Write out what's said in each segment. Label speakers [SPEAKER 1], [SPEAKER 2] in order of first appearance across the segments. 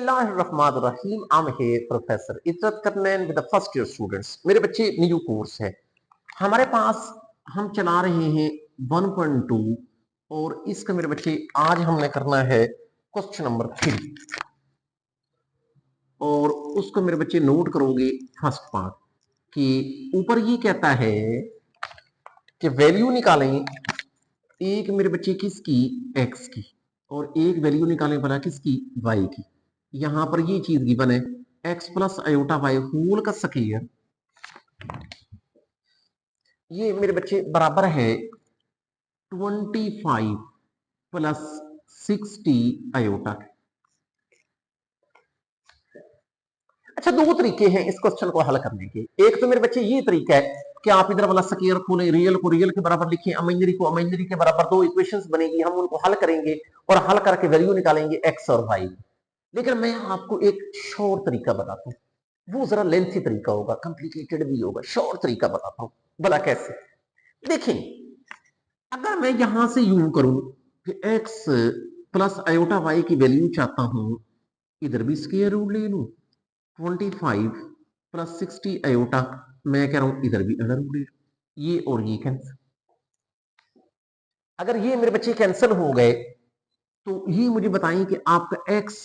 [SPEAKER 1] बिस्मिल्लाहिर्रहमानिर्रहीम। I'm here professor Izzat Karnain with the first year students. मेरे बच्चे न्यू कोर्स है हमारे पास, हम चला रहे हैं 1.2 और इसका मेरे बच्चे आज हमने करना है क्वेश्चन नंबर 3 और उसको मेरे बच्चे नोट करोगे फर्स्ट पार्ट कि ऊपर ये कहता है कि वैल्यू निकालें एक मेरे बच्चे किसकी, एक्स की, और एक वैल्यू निकालें भला किसकी, वाई की। यहां पर ये चीज गिवन है x plus iota y whole का स्क्वायर, ये मेरे बच्चे बराबर है 25 प्लस 60 आयोटा। अच्छा, दो तरीके हैं इस क्वेश्चन को हल करने के। एक तो मेरे बच्चे ये तरीका है कि आप इधर वाला स्क्वायर खोलें, रियल को रियल के बराबर लिखें, इमेजिनरी को इमेजिनरी के बराबर, दो इक्वेशंस बनेगी, हम उनको हल करेंगे और हल करके वैल्यू निकालेंगे एक्स और वाई। लेकिन मैं आपको एक शॉर्ट तरीका बताता हूँ, वो जरा लेंथी तरीका होगा, कॉम्प्लिकेटेड भी होगा, शॉर्ट तरीका बताता हूँ। भला कैसे? देखें, अगर मैं यहां से यूं करूं कि एक्स प्लस आयोटा वाई की वैल्यू चाहता हूं, इधर भी स्क्वायर रूट ले लूं, 25 प्लस 60 आयोटा, मैं कह रहा हूं इधर भी अंडर रूट, ये और ये कैंसिल। अगर ये मेरे बच्चे कैंसिल हो गए तो ये मुझे बताएं कि आपका एक्स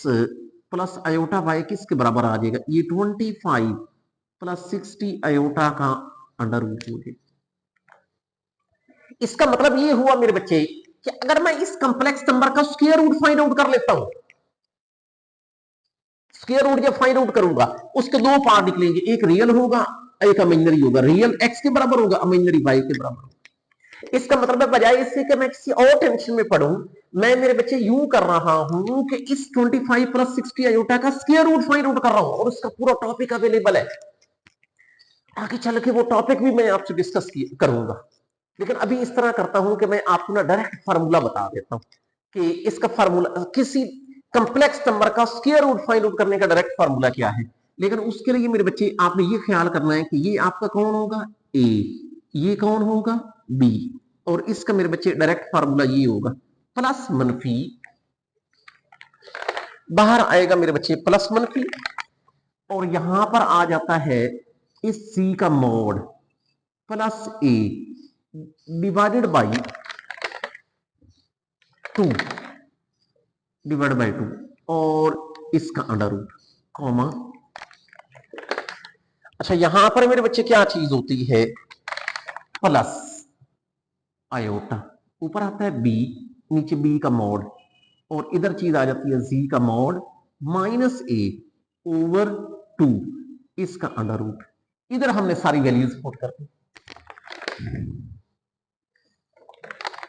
[SPEAKER 1] प्लस आयोटा वाई किसके बराबर आ जाएगा? ये 25 प्लस 60 आयोटा का अंडर रूट हो जाएगा। इसका मतलब ये हुआ मेरे बच्चे कि अगर मैं इस कंप्लेक्स नंबर का स्क्वायर रूट फाइंड आउट कर लेता हूं, स्क्वायर रूट जब फाइंड आउट करूंगा उसके दो पार्ट निकलेंगे, एक रियल होगा एक इमेजिनरी होगा। रियल एक्स के बराबर होगा, इमेजिनरी वाई के बराबर होगा। इसका मतलब है बजाय इससे कि मैं किसी और टेंशन में पढ़ूं, मैं मेरे बच्चे यूं कर रहा हूं कि इस 25 प्लस 60 आयोटा का स्क्वायर रूट फाइंड आउट कर रहा हूं और उसका पूरा टॉपिक अवेलेबल है। आगे चल के वो टॉपिक भी मैं आपसे डिस्कस करूंगा, लेकिन अभी इस तरह करता हूं कि मैं आपको ना डायरेक्ट फार्मूला बता देता हूं कि इसका फार्मूला, किसी कंप्लेक्स नंबर का स्क्वायर रूट फाइंड आउट करने का डायरेक्ट फार्मूला क्या है। लेकिन उसके लिए मेरे बच्चे आपने ये ख्याल करना है कि ये आपका कौन होगा, ए, ये कौन होगा, बी, और इसका मेरे बच्चे डायरेक्ट फार्मूला ये होगा प्लस मनफी, बाहर आएगा मेरे बच्चे प्लस मनफी, और यहां पर आ जाता है इस सी का mode plus A divided by 2 divide by 2 और इसका अंडर रूट कॉमा। अच्छा, यहां पर मेरे बच्चे क्या चीज होती है, प्लस आयोटा, ऊपर आता है बी, नीचे बी का मोड, और इधर चीज आ जाती है जी का मोड माइनस ए ओवर 2 इसका अंडर रूट। इधर हमने सारी वैल्यूज पुट कर दी।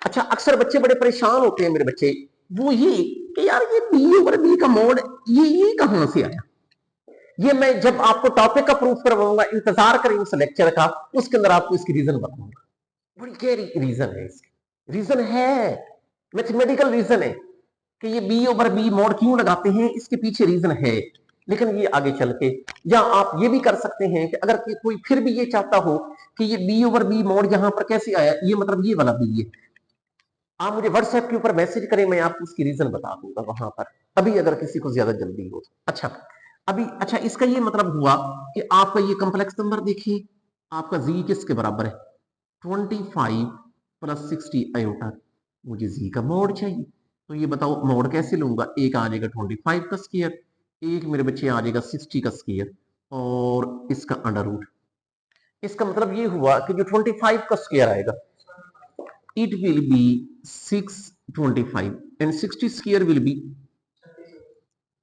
[SPEAKER 1] अच्छा, अक्सर बच्चे बड़े परेशान होते हैं मेरे बच्चे, वो ये कि यार ये बी ओवर बी का मोड ये कहां से आया। ये मैं जब आपको टॉपिक का प्रूफ करवाऊंगा, इंतजार करें उस लेक्चर का, उसके अंदर आपको इसकी रीजन बताऊंगा। बड़ी गहरी रीजन है इसकी, रीजन है, मैथमेटिकल रीजन है कि ये बी ओवर बी मोड क्यों लगाते हैं, इसके पीछे रीजन है। लेकिन ये आगे चल के, या आप ये भी कर सकते हैं कि अगर कोई फिर भी ये चाहता हो कि ये बी ओवर बी मोड यहां पर कैसे आया, ये मतलब ये वाला बी है, आप मुझे व्हाट्सएप के ऊपर मैसेज करें, मैं आपको उसकी रीजन बता दूंगा वहां पर, अभी अगर किसी को ज्यादा जल्दी हो। अच्छा, अभी अच्छा इसका ये मतलब हुआ कि आपका ये कॉम्प्लेक्स नंबर देखिए, आपका जी किसके बराबर है, 25 प्लस 60 आयोटा। मुझे जी का मोड चाहिए, तो ये बताओ मोड कैसे लूंगा, एक आ जाएगा 25 का स्क्वायर, एक मेरे बच्चे आ जाएगा 60 का स्क्वायर और इसका अंडर रूट। इसका मतलब ये हुआ कि जो 25 का स्क्वायर आएगा, it will be 625 and 60 square will be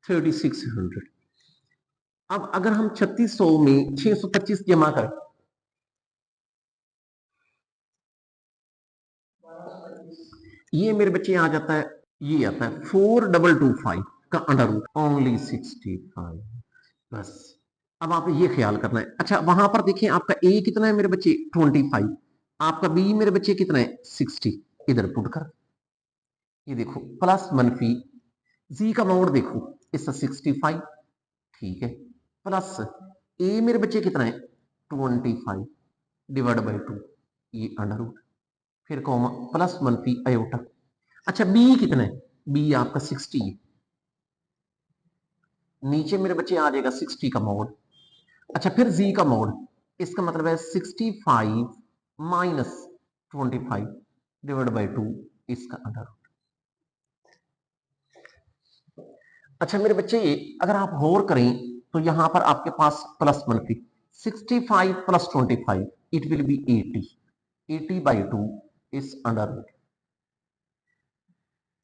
[SPEAKER 1] 3600। अब अगर हम 3600 में 625 जमा करें, ये मेरे बच्चे आ जाता है, ये आता है 4225 का अंडर रूट ओनली 65। बस अब आप ये ख्याल करना है। अच्छा, वहां पर देखिए आपका ए कितना है मेरे बच्चे, 25, आपका बी मेरे बच्चे कितना है, 60। इधर पुट कर, ये देखो प्लस मनफी, जी का मोड देखो इसका 65, ठीक है, प्लस ए मेरे बच्चे कितना है, 25 डिवाइड बाई 2 ये अंडर रूट, फिर कॉमा प्लस मनफी आयोटा। अच्छा, बी कितना है, बी आपका 60 है, नीचे मेरे बच्चे आ जाएगा 60 का मोड। अच्छा फिर z का मोड, इसका मतलब है 65 माइनस 25 डिवाइड बाई 2 इसका अंडर। अच्छा मेरे बच्चे अगर आप गौर करें तो यहां पर आपके पास प्लस मनफी 65 plus 25 it will B 80 by 2 इस अंडर रूट।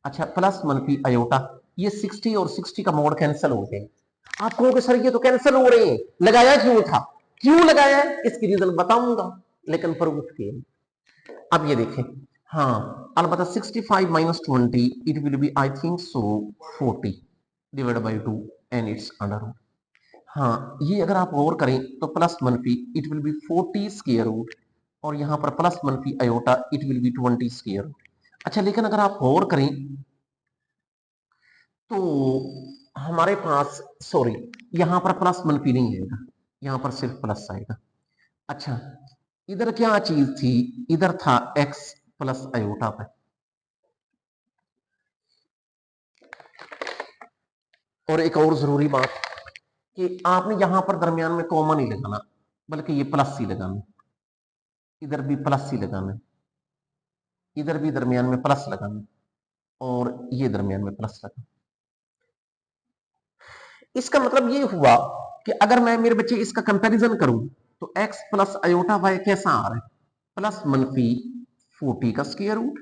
[SPEAKER 1] अच्छा प्लस मनफी अयोटा, ये 60 और 60 का मोड कैंसिल हो गए। आप कहोगे सर ये तो कैंसिल हो रहे हैं, लगाया क्यों था? क्यों लगाया है इसकी रीजन बताऊंगा, लेकिन प्रूफ के। अब ये देखें, हाँ अलबत्ता 65 minus 20 it will be I think so 40 divide by 2 and it's under root. हाँ ये अगर आप गौर करें तो प्लस मनफी it will be 40 square root, और यहां पर प्लस मनफी iota it will be 20 square root. अच्छा लेकिन अगर आप गौर करें तो हमारे पास सॉरी यहां पर प्लस मनफी नहीं आएगा, यहां पर सिर्फ प्लस आएगा। अच्छा इधर क्या चीज थी, इधर था x प्लस अयोटा पर। और एक और जरूरी बात कि आपने यहां पर दरमियान में कॉमन ही लगाना, बल्कि ये प्लस ही लगाना, इधर भी प्लस ही लगाना, इधर भी दरमियान में प्लस लगाना, और ये दरमियान में प्लस लगाना। इसका मतलब ये हुआ कि अगर मैं मेरे बच्चे इसका कंपैरिजन करूं तो x प्लस अयोटा वाई कैसा आ रहा है, प्लस मनफी 40 का स्क्वायर रूट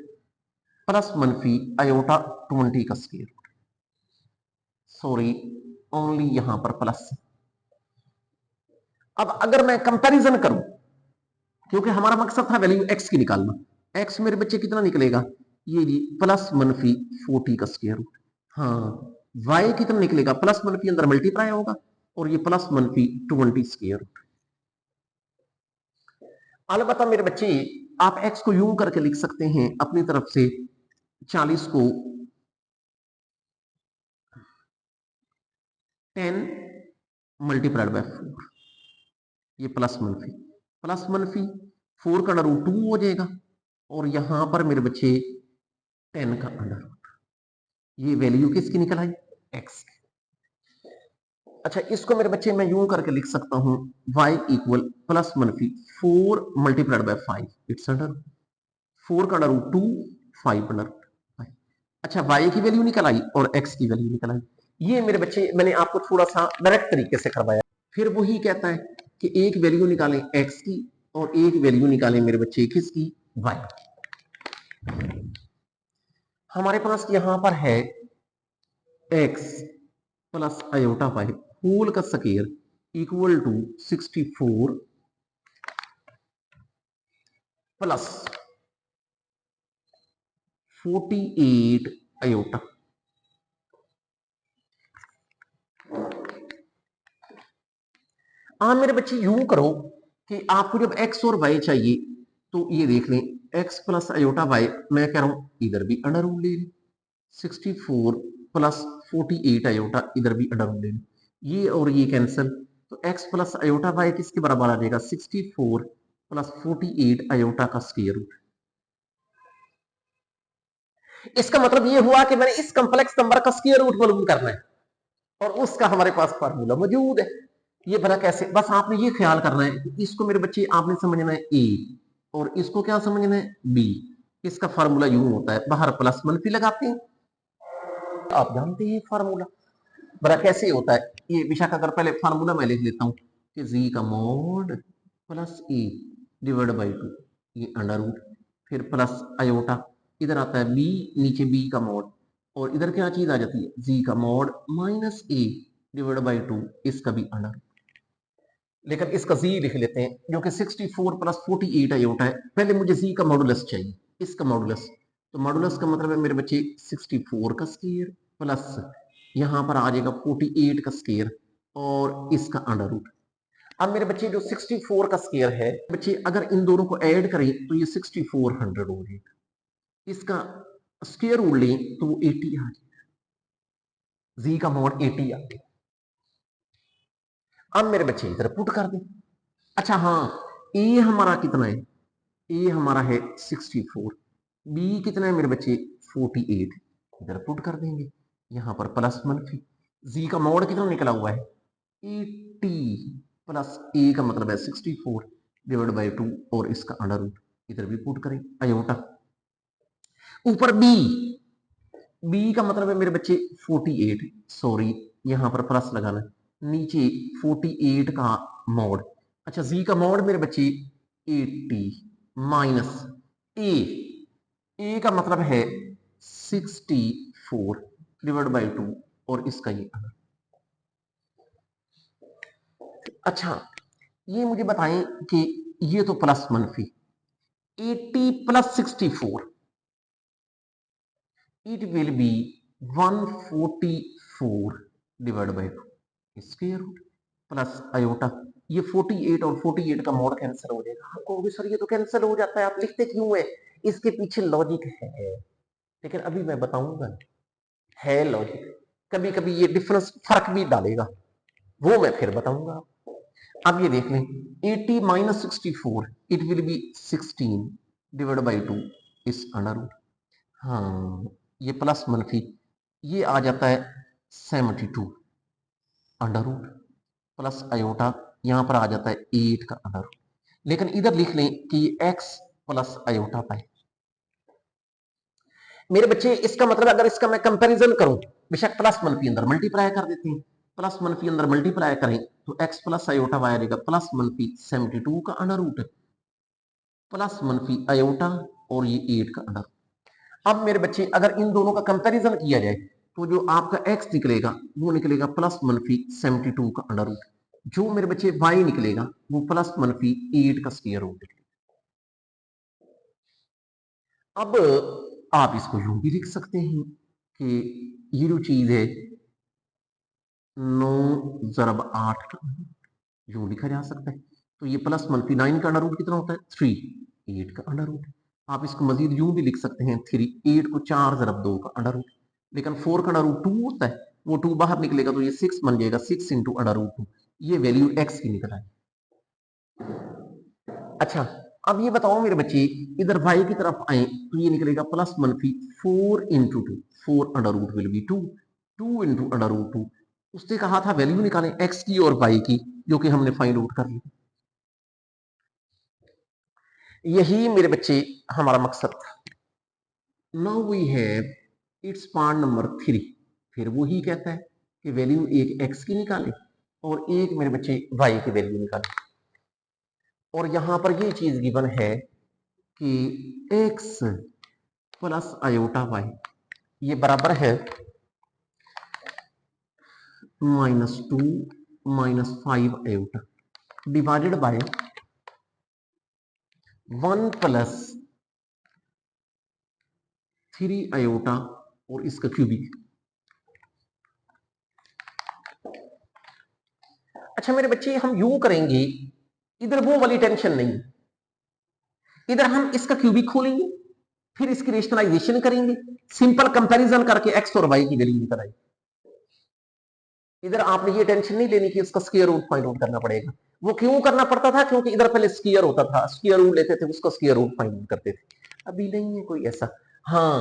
[SPEAKER 1] प्लस मनफी अयोटा 20 का स्क्वायर रूट। सॉरी ओनली यहां पर प्लस। अब अगर मैं कंपैरिजन करूं, क्योंकि हमारा मकसद था वैल्यू x की निकालना, x मेरे बच्चे कितना निकलेगा, ये जी प्लस मनफी 40 का स्क्वायर रूट। हाँ y कितना निकलेगा, प्लस मनफी अंदर मल्टीप्लाई होगा और ये प्लस मनफी 20 स्क्वायर रूट। अलबत्ता मेरे बच्चे आप x को यूं करके लिख सकते हैं अपनी तरफ से, 40 को 10 मल्टीप्लाइड बाय 4, ये प्लस मनफी 4 का अंडर रूट 2 हो जाएगा, और यहां पर मेरे बच्चे 10 का अंडर रूट। ये वैल्यू किसकी निकल आई, x की। अच्छा इसको मेरे बच्चे मैं यूं करके लिख सकता हूं, y इक्वल प्लस मनफी 4 मल्टीप्लाइड बाय 5 इट्स अंडर 4 का अंडर रूट 2 5 अंडर रूट 5। अच्छा y की वैल्यू निकल आई और x की वैल्यू निकल आई। ये मेरे बच्चे मैंने आपको थोड़ा सा डायरेक्ट तरीके से करवाया। फिर वही कहता है कि एक वैल्यू निकालें x की और एक वैल्यू निकालें मेरे बच्चे किसकी, y। हमारे पास यहां पर है x plus iota y whole का square equal to 64 plus 48 iota. आप मेरे बच्चे यूं करो कि आपको जब x और y चाहिए तो ये देख लें, x प्लस अयोटा y, मैं कह रहा हूं इधर भी अंडर रूट ले लें, 64 प्लस 48 अयोटा इधर भी अंडर रूट ले लें, ये और ये कैंसिल, तो x प्लस अयोटा y किसके बराबर आ जाएगा, 64 प्लस 48 अयोटा का स्क्वायर रूट। इसका मतलब ये हुआ कि मैंने इस कॉम्प्लेक्स नंबर का स्क्वायर रूट मालूम करना है, और उसका हमारे पास फार्मूला मौजूद है। ये बना कैसे, बस आपने ये ख्याल करना है कि इसको मेरे बच्चे आपने समझना है ए, और इसको क्या समझना है बी। इसका फार्मूला यूं होता है, बाहर प्लस मनफी लगाते हैं, आप जानते हैं फार्मूला बड़ा कैसे होता है। ये विशाखा अगर पहले फार्मूला मैं लिख लेता हूं कि जी का mode plus A divide by 2, ये अंडर रूट, फिर प्लस अयोटा, इधर आता है बी, नीचे बी का मोड, और इधर क्या चीज आ जाती है, जी का mode minus A divide by 2, इसका भी अंडर। लेकिन इसका जी लिख लेते हैं जो कि 64 प्लस 48 अयोटा है। पहले मुझे जी का मॉडुलस चाहिए, इसका मॉडुलस, तो मॉडुलस का मतलब है मेरे बच्चे 64 का स्क्वायर प्लस यहां पर आ जाएगा 48 का स्क्वायर और इसका अंडर रूट। अब मेरे बच्चे जो 64 का स्क्वायर है बच्चे, अगर इन दोनों को ऐड करें तो ये 6400 हो जाएगा, इसका स्क्वायर रूट लें तो वो 80 आ जाएगा, जी का मॉड 80 आ जाएगा। अब मेरे बच्चे इधर पुट कर दें। अच्छा हाँ, ए हमारा कितना है, ए हमारा है 64, बी कितना है मेरे बच्चे 48, इधर पुट कर देंगे, यहां पर प्लस मनफी, जी का मॉड कितना निकला हुआ है 80 प्लस ए का मतलब है 64 डिवाइड बाई 2 और इसका अंडर रूट इधर भी पुट करें अयोटा ऊपर बी का मतलब है मेरे बच्चे 48 सॉरी यहां पर प्लस लगाना नीचे 48 का मॉड अच्छा जी का मॉड मेरे बच्चे 80 माइनस ए का मतलब है 64 डिवाइड बाई 2 और इसका ये अच्छा ये मुझे बताएं कि ये तो प्लस मनफी 80 plus 64 it will be 144 divide by 2 square root plus iota ये 48 और 48 का मॉड कैंसिल हो जाएगा हम कहोगे सर ये तो कैंसिल हो जाता है आप लिखते क्यों है इसके पीछे लॉजिक है लेकिन अभी मैं बताऊंगा है लॉजिक कभी कभी ये डिफरेंस फर्क भी डालेगा वो मैं फिर बताऊंगा अब ये देख लें 80 minus 64 it will B 16 divide by 2 इस अंडर रूट हाँ ये प्लस मनफी ये आ जाता है 72 अंडर रूट प्लस आयोटा यहां पर आ जाता है 8 का अंडर रूट लेकिन इधर लिख लें कि ये x प्लस आयोटा पाए मेरे बच्चे इसका मतलब अगर इसका मैं कंपैरिजन करूं बेशक प्लस मनफी अंदर मल्टीप्लाई कर देते हैं प्लस मनफी अंदर मल्टीप्लाई करें तो x प्लस आयोटा वाई आएगा प्लस मनफी 72 का अंडर रूट प्लस मनफी आयोटा और ये 8 का अंडर अब मेरे बच्चे अगर इन दोनों का कंपैरिजन किया जाए तो जो आपका x निकलेगा वो निकलेगा प्लस मनफी 72 का अंडर रूट जो मेरे बच्चे y निकलेगा वो प्लस मनफी 8 का स्क्वायर रूट निकलेगा अब आप इसको यूं भी लिख सकते हैं कि ये जो चीज है 9 ज़रब 8 का यूं लिखा जा सकता है तो ये प्लस मनफी 9 का अंडर रूट कितना होता है 3 8 का अंडर रूट आप इसको मजीद यूं भी लिख सकते हैं 3 8 को 4 ज़रब 2 का अंडर रूट लेकिन 4 का अंडर रूट 2 होता है वो 2 बाहर निकलेगा तो ये 6 बन जाएगा 6 इंटू अंडर रूट 2 ये वैल्यू x की निकल आई अच्छा अब ये बताओ मेरे बच्चे इधर y की तरफ आए तो ये निकलेगा प्लस मनफी 4 into 2 4 under root will be 2 2 into under root 2 उसने कहा था वैल्यू निकालें x की और y की जो कि हमने फाइंड आउट कर ली यही मेरे बच्चे हमारा मकसद था now we have its part number 3 फिर वो ही कहता है कि वैल्यू एक x की निकाले और एक मेरे बच्चे y की वैल्यू निकाले और यहां पर ये चीज गिवन है कि x प्लस आयोटा वाई ये बराबर है -2 -5 iota divided by 1 plus 3 iota और इसका क्यूबिक अच्छा मेरे बच्चे हम यूं करेंगे इधर वो वाली टेंशन नहीं इधर हम इसका क्यूबिक खोलेंगे फिर इसकी रेशनलाइजेशन करेंगे सिंपल कंपैरिजन करके एक्स और वाई की वैल्यू निकल आएगी इधर आपने ये टेंशन नहीं लेनी कि उसका स्क्वायर रूट फाइंड आउट करना पड़ेगा वो क्यों करना पड़ता था क्योंकि इधर पहले स्क्वायर होता था स्क्वायर रूट लेते थे उसका स्क्वायर रूट फाइंड आउट करते थे अभी नहीं है कोई ऐसा हाँ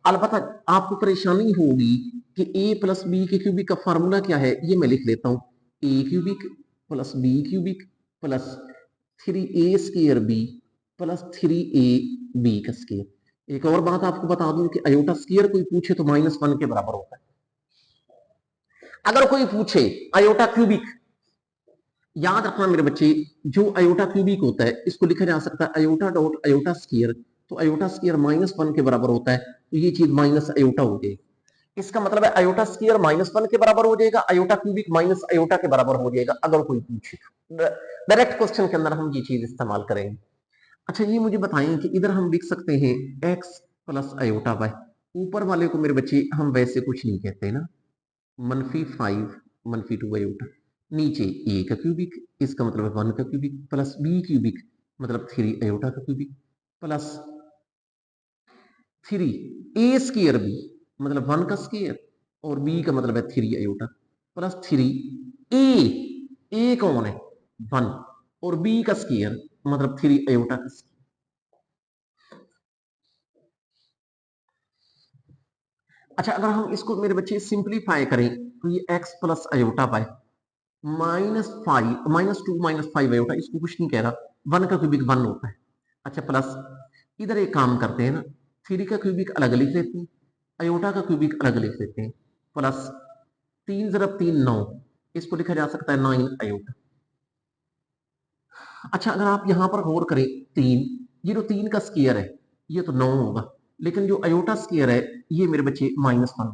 [SPEAKER 1] अलबत्ता आपको परेशानी होगी कि ए प्लस बी के क्यूबिक का फार्मूला क्या है ये मैं लिख लेता हूं A cubic plus B cubic plus 3a square B plus 3a B का स्क्वायर एक और बात आपको बता दूं कि अयोटा स्क्वायर कोई पूछे तो -1 के बराबर होता है अगर कोई पूछे अयोटा क्यूबिक याद रखना मेरे बच्चे जो अयोटा क्यूबिक होता है इसको लिखा जा सकता है अयोटा डॉट अयोटा स्क्वायर तो अयोटा स्क्वायर -1 के बराबर होता है तो ये चीज माइनस अयोटा हो जाएगी इसका मतलब है अयोटा स्क्वायर -1 के बराबर हो जाएगा अयोटा क्यूबिक माइनस अयोटा के बराबर हो जाएगा अगर कोई पूछे डायरेक्ट क्वेश्चन के अंदर हम ये चीज इस्तेमाल करेंगे अच्छा ये मुझे बताएं कि इधर हम लिख सकते हैं x प्लस अयोटा वाई ऊपर वाले को मेरे बच्चे हम वैसे कुछ नहीं कहते ना -5 -2 अयोटा नीचे ए का क्यूबिक इसका मतलब 1 का क्यूबिक प्लस बी क्यूबिक मतलब 3 अयोटा का क्यूबिक प्लस 3 ए स्क्वायर बी मतलब 1 का स्क्वायर और बी का मतलब है 3 अयोटा प्लस 3 ए कौन है 1 और बी का स्क्वायर मतलब 3 अयोटा का अच्छा, अगर हम इसको मेरे बच्चे सिंप्लीफाई करें तो ये x plus iota by -2 -5 iota, इसको कुछ नहीं कह रहा, 1 का क्यूबिक 1 होता है। अच्छा, प्लस इधर एक काम करते हैं ना, 3 का क्यूबिक अलग लिख लेते हैं, अयोटा का क्यूबिक अलग लिख लेते हैं, प्लस 3 × 3 9, इसको लिखा जा सकता है 9 अयोटा। अच्छा, अगर आप यहां पर गौर करें 3, ये जो 3 का स्क्वायर है ये तो 9 होगा, लेकिन जो अयोटा स्क्वायर है ये मेरे बच्चे -1,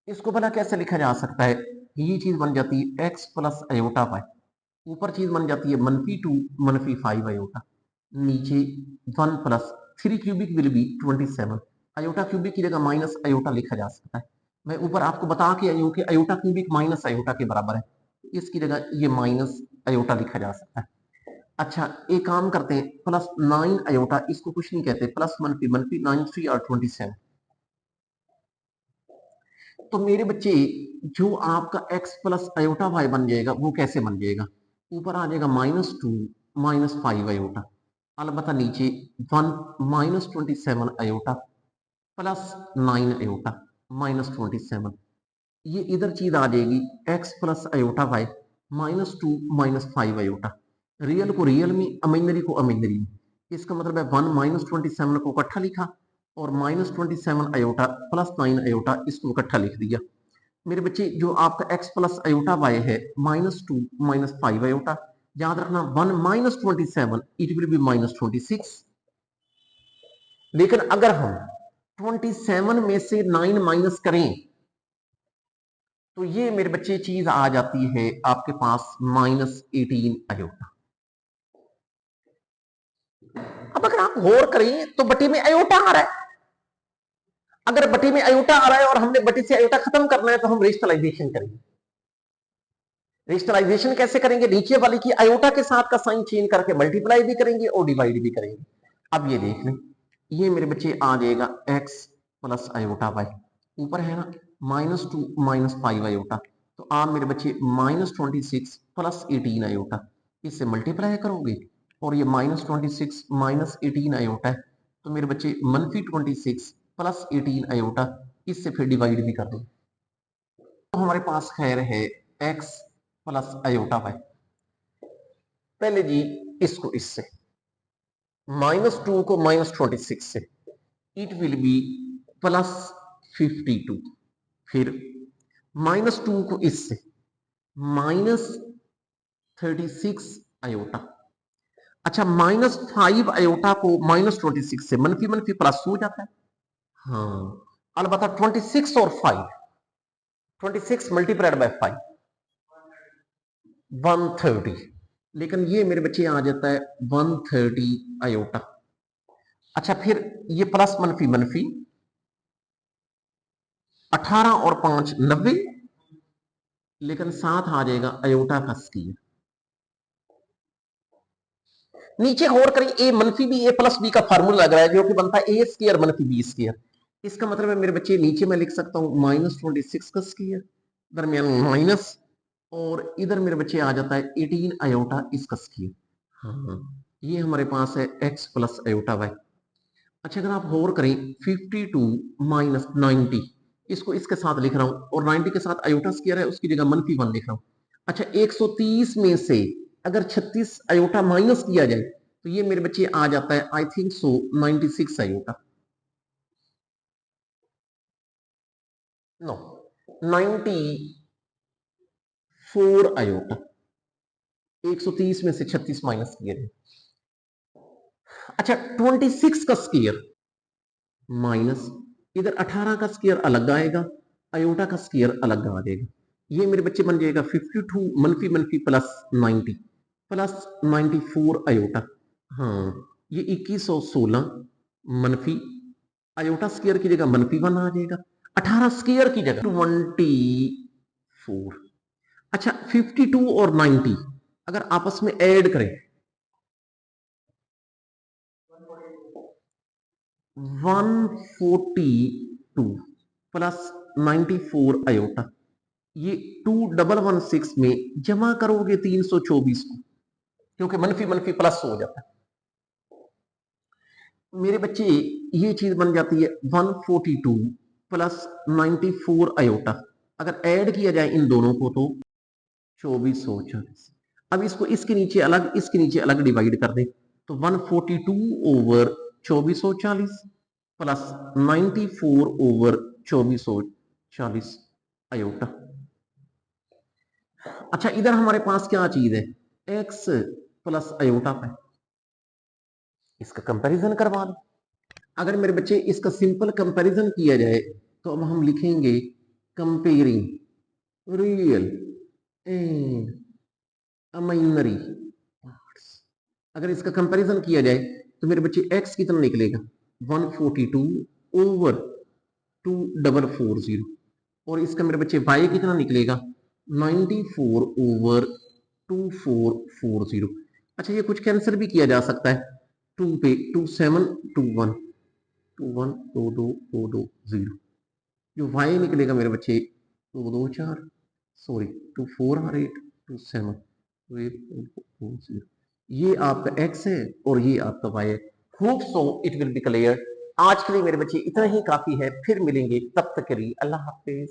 [SPEAKER 1] इसको भला कैसे लिखा जा सकता है? ये चीज बन जाती है x प्लस अयोटा बाय, ऊपर चीज बन जाती है -2 -5 अयोटा, नीचे 1 plus 3 cubic will be 27, iota cubic की जगह माइनस अयोटा लिखा जा सकता है। मैं ऊपर आपको बता के आई हूं कि अयोटा क्यूबिक माइनस अयोटा के बराबर है, इसकी जगह ये माइनस अयोटा लिखा जा सकता है। अच्छा, एक काम करते हैं, प्लस 9 अयोटा, इसको कुछ नहीं कहते, प्लस मनफी मनफी 9 3 और 27। तो मेरे बच्चे जो आपका x प्लस अयोटा वाई बन जाएगा वो कैसे बन जाएगा? ऊपर आ जाएगा -2 -5 अयोटा, अलबत्ता नीचे 1 -27 अयोटा प्लस 9 अयोटा -27, ये इधर चीज आ जाएगी x plus iota by -2 -5 iota, real को रियल में, इमेजिनरी को इमेजिनरी में, इसका मतलब है 1 -27 को इकट्ठा लिखा और -27 अयोटा प्लस 9 अयोटा इसको इकट्ठा लिख दिया। मेरे बच्चे जो आपका x प्लस अयोटा वाई है -2 -5 अयोटा, याद रखना 1 -27 इट विल बी -26, लेकिन अगर हम 27 में से 9 माइनस करें तो ये मेरे बच्चे चीज आ जाती है आपके पास -18 अयोटा। अब अगर आप गौर करें तो बटी में अयोटा आ रहा है, अगर बटी में अयोटा आ रहा है और हमने बटी से अयोटा खत्म करना है तो हम रेशनलाइजेशन करेंगे। रेशनलाइजेशन कैसे करेंगे? नीचे वाली की अयोटा के साथ का साइन चेंज करके मल्टीप्लाई भी करेंगे और डिवाइड भी करेंगे। अब ये देख लें, ये मेरे बच्चे आ जाएगा x प्लस अयोटा बाय, ऊपर है ना -2 -5 अयोटा, तो आप मेरे बच्चे -26 प्लस 18 अयोटा, इससे मल्टीप्लाई करोगे और ये -26 -18 अयोटा है, तो मेरे बच्चे -26 प्लस 18 अयोटा, इससे फिर डिवाइड भी कर दो, तो हमारे पास खैर है x प्लस अयोटा बाय, पहले जी इसको इससे -2 को -26 से, इट विल बी +52, फिर -2 को इससे -36 अयोटा। अच्छा, -5 अयोटा को -26 से मनफी मनफी प्लस हो जाता है, हाँ, अलबत्ता 26 और 5, 26 मल्टीप्लाइड बाय 5 130, लेकिन ये मेरे बच्चे आ जाता है 130 अयोटा। अच्छा, फिर ये प्लस मनफी मनफी 18 और 5 90, लेकिन साथ आ जाएगा अयोटा का स्क्वायर। नीचे गौर करें, ए मनफी बी ए प्लस बी का फार्मूला लग रहा है जो कि बनता है ए स्क्वायर मनफी बी स्क्वायर, इसका मतलब है मेरे बच्चे नीचे मैं लिख सकता हूं -26 का स्क्वायर, दरमियान माइनस, और इधर मेरे बच्चे आ जाता है 18 अयोटा इसका स्क्वायर। हाँ, ये हमारे पास है x प्लस अयोटा वाई। अच्छा, अगर आप गौर करें 52 -90, इसको इसके साथ लिख रहा हूं और 90 के साथ अयोटा स्क्वायर है उसकी जगह -1 लिख रहा हूं। अच्छा, 130 में से अगर 36 अयोटा माइनस किया जाए तो ये मेरे बच्चे आ जाता है I think so 96 iota, no 94 iota, 130 में से 36 माइनस किया जाए। अच्छा, 26 का स्क्वायर माइनस, इधर 18 का स्क्वायर अलग आएगा, अयोटा का स्क्वायर अलग आ जाएगा, ये मेरे बच्चे बन जाएगा 52 मनफी मनफी प्लस 90 प्लस 94 अयोटा, हाँ, ये 2116 मनफी अयोटा स्क्वायर की जगह -1 आ जाएगा, 18 स्क्वायर की जगह 24। अच्छा, 52 और 90 अगर आपस में ऐड करें 142 प्लस 94 अयोटा, ये 2116 में जमा करोगे 324 को, क्योंकि मनफी मनफी प्लस हो जाता है, मेरे बच्चे ये चीज बन जाती है 142 प्लस 94 आयोटा। अगर ऐड किया जाए इन दोनों को तो 2440। अब इसको इसके नीचे अलग, इसके नीचे अलग डिवाइड कर दे तो 142 ओवर 2440 प्लस 94 ओवर 2440 आयोटा। अच्छा, इधर हमारे पास क्या चीज है, x प्लस आयोटा पे, इसका कंपैरिजन करवा दो। अगर मेरे बच्चे इसका सिंपल कंपैरिजन किया जाए तो अब हम लिखेंगे comparing real and imaginary parts. अगर इसका कंपैरिजन किया जाए तो मेरे बच्चे x कितना निकलेगा 142 ओवर 2440 और इसका मेरे बच्चे y कितना निकलेगा 94 ओवर 2440। अच्छा, ये कुछ कैंसिल भी किया जा सकता है, 2 पे 2 7 2 1 2 1 2 2 2 2 0। जो y निकलेगा मेरे बच्चे 2 2 4 सॉरी 2 4 और 8 2 7 2 8 2 0। ये आपका x है और ये आपका y है। Hope so it will B clear. आज के लिए मेरे बच्चे इतना ही काफी है, फिर मिलेंगे, तब तक के लिए अल्लाह हाफिज।